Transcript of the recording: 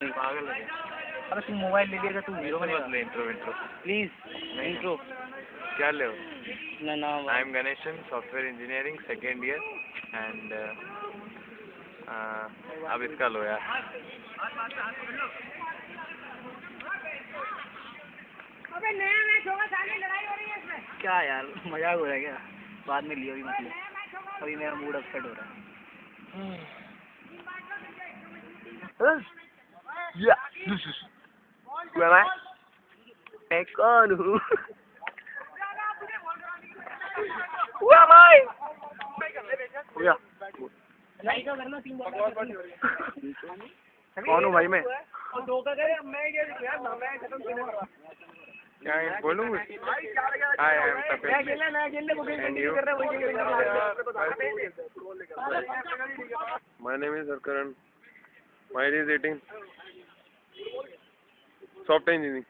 पागल है। अरे तू मोबाइल ले लेगा, तू हीरो बनेगा। Intro please intro. क्या ले? ना I am Ganesan, software engineering second year and अब इसका लो यार। अबे नया मैच होगा, सारी लड़ाई हो रही है इसमें। क्या यार, मजाक हो रहा है क्या? बाद में लियो भी मतलब, अभी मेरा मूड अपसेट हो रहा है। मैं कौन हूँ? भाई हो गया। कौन हूँ भाई मैं? क्या बोलूँ? I am Kapil and you? My name is Karan. My age is 18. Software engineering.